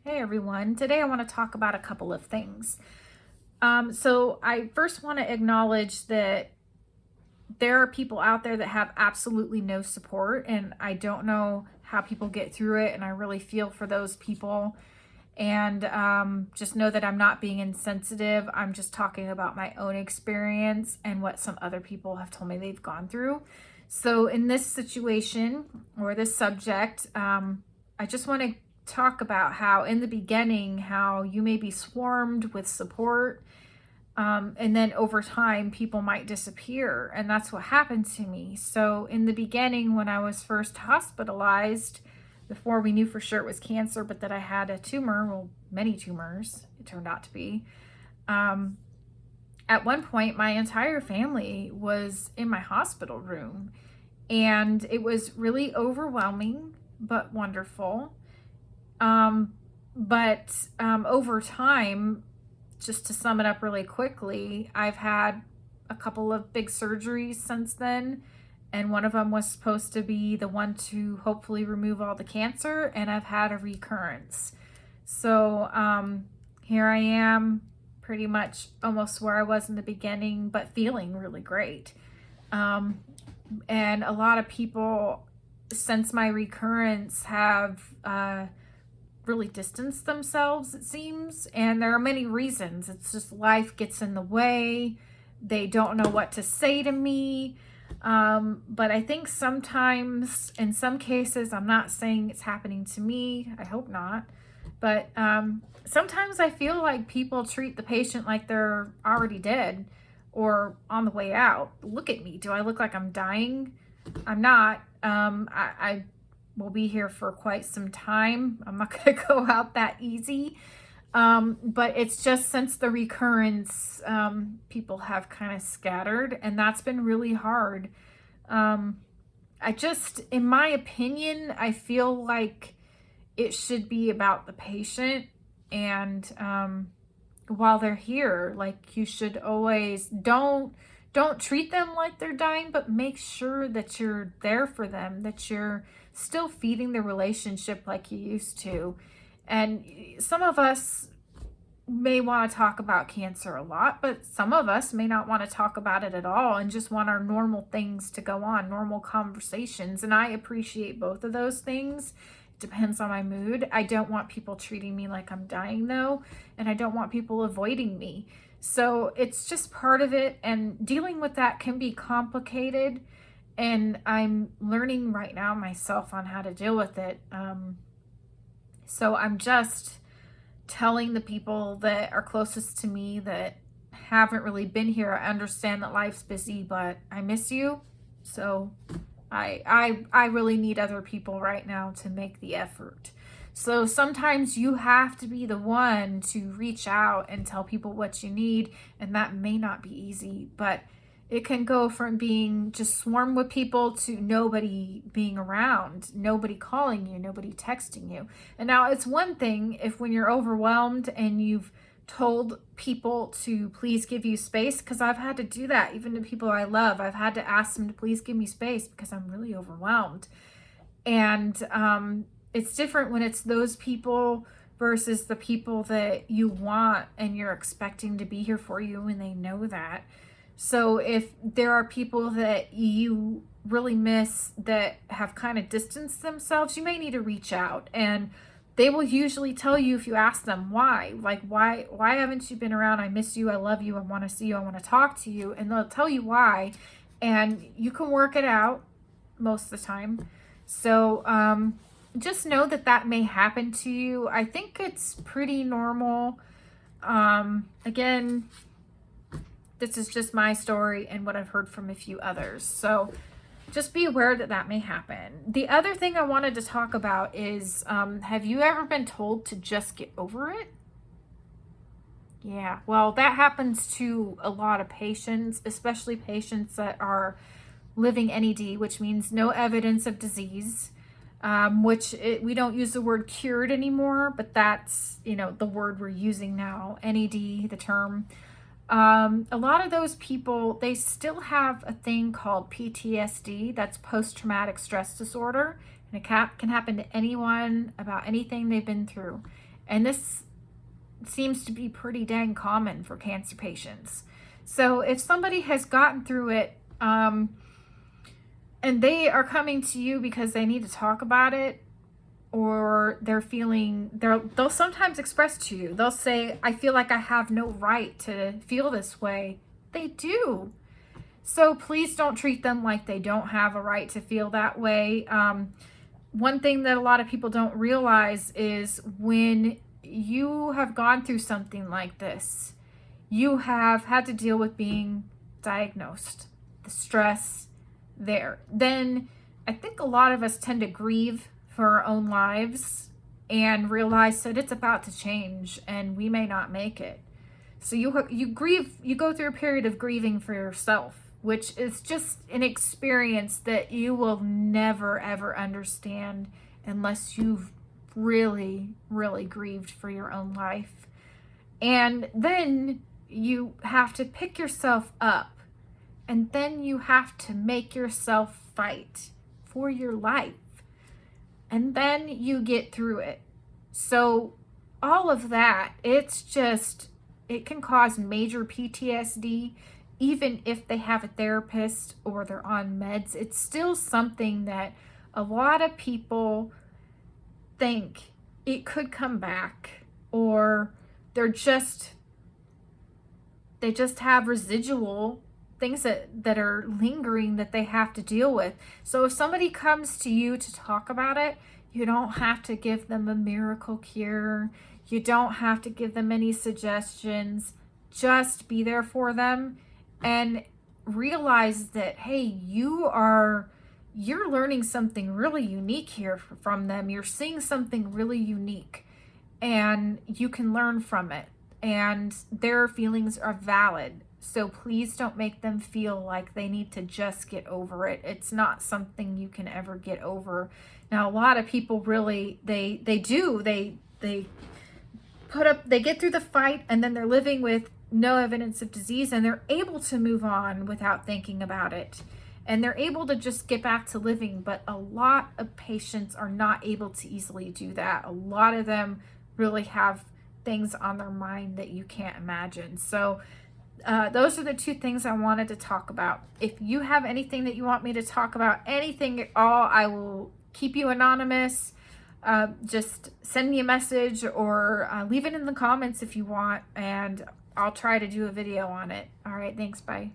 Hey everyone, today I want to talk about a couple of things. So I first want to acknowledge that there are people out there that have absolutely no support, and I don't know how people get through it, and I really feel for those people. And just know that I'm not being insensitive. I'm just talking about my own experience and what some other people have told me they've gone through. So in this situation or this subject, I just want to talk about how in the beginning, how you may be swarmed with support, and then over time people might disappear, and that's what happened to me. So in the beginning, when I was first hospitalized, before we knew for sure it was cancer, but that I had a tumor, well, many tumors it turned out to be, at one point my entire family was in my hospital room, and it was really overwhelming but wonderful. But over time, just to sum it up really quickly, I've had a couple of big surgeries since then, and one of them was supposed to be the one to hopefully remove all the cancer, and I've had a recurrence. So here I am, pretty much almost where I was in the beginning, but feeling really great. And a lot of people, since my recurrence, have really distanced themselves, it seems, and there are many reasons. It's just life gets in the way. They don't know what to say to me. But I think sometimes, in some cases, I'm not saying it's happening to me, I hope not, but sometimes I feel like people treat the patient like they're already dead or on the way out. Look at me. Do I look like I'm dying? I'm not. I will be here for quite some time. I'm not going to go out that easy. But it's just since the recurrence, people have kind of scattered, and that's been really hard. In my opinion, I feel like it should be about the patient. And while they're here, like, you should always don't treat them like they're dying, but make sure that you're there for them, that you're still feeding the relationship like you used to. And some of us may want to talk about cancer a lot, but some of us may not want to talk about it at all and just want our normal things to go on, normal conversations. And I appreciate both of those things. It depends on my mood. I don't want people treating me like I'm dying, though, and I don't want people avoiding me. So it's just part of it, and dealing with that can be complicated, and I'm learning right now myself on how to deal with it. So I'm just telling the people that are closest to me that haven't really been here, I understand that life's busy, but I miss you. So I really need other people right now to make the effort. So sometimes you have to be the one to reach out and tell people what you need, and that may not be easy, but it can go from being just swarmed with people to nobody being around, nobody calling you, nobody texting you. And now it's one thing if when you're overwhelmed and you've told people to please give you space, because I've had to do that, even to people I love. I've had to ask them to please give me space because I'm really overwhelmed. And it's different when it's those people versus the people that you want and you're expecting to be here for you, and they know that. So if there are people that you really miss that have kind of distanced themselves, you may need to reach out, and they will usually tell you if you ask them why. Like, why haven't you been around? I miss you. I love you. I want to see you. I want to talk to you. And they'll tell you why, and you can work it out most of the time. So just know that that may happen to you. I think it's pretty normal. Again, this is just my story and what I've heard from a few others. So just be aware that that may happen. The other thing I wanted to talk about is, have you ever been told to just get over it? Yeah, well, that happens to a lot of patients, especially patients that are living NED, which means no evidence of disease, we don't use the word cured anymore, but that's, the word we're using now, NED, the term. A lot of those people, they still have a thing called PTSD, that's post-traumatic stress disorder, and it can happen to anyone about anything they've been through. And this seems to be pretty dang common for cancer patients. So if somebody has gotten through it, and they are coming to you because they need to talk about it, or they'll sometimes express to you, they'll say, I feel like I have no right to feel this way. They do. So please don't treat them like they don't have a right to feel that way. One thing that a lot of people don't realize is when you have gone through something like this, you have had to deal with being diagnosed, the stress there. Then I think a lot of us tend to grieve for our own lives and realize that it's about to change and we may not make it. So you grieve, you go through a period of grieving for yourself, which is just an experience that you will never ever understand unless you've really, really grieved for your own life. And then you have to pick yourself up, and then you have to make yourself fight for your life. And then you get through it. So all of that, it can cause major PTSD. Even if they have a therapist or they're on meds, it's still something that a lot of people think it could come back, or they just have residual things that are lingering that they have to deal with. So if somebody comes to you to talk about it, you don't have to give them a miracle cure. You don't have to give them any suggestions. Just be there for them and realize that, hey, you're learning something really unique here from them. You're seeing something really unique, and you can learn from it, and their feelings are valid. So please don't make them feel like they need to just get over it. It's not something you can ever get over. Now, a lot of people really, they get through the fight, and then they're living with no evidence of disease, and they're able to move on without thinking about it. And they're able to just get back to living. But a lot of patients are not able to easily do that. A lot of them really have things on their mind that you can't imagine. So those are the two things I wanted to talk about. If you have anything that you want me to talk about, anything at all, I will keep you anonymous. Just send me a message, or leave it in the comments if you want, and I'll try to do a video on it. All right, thanks, bye.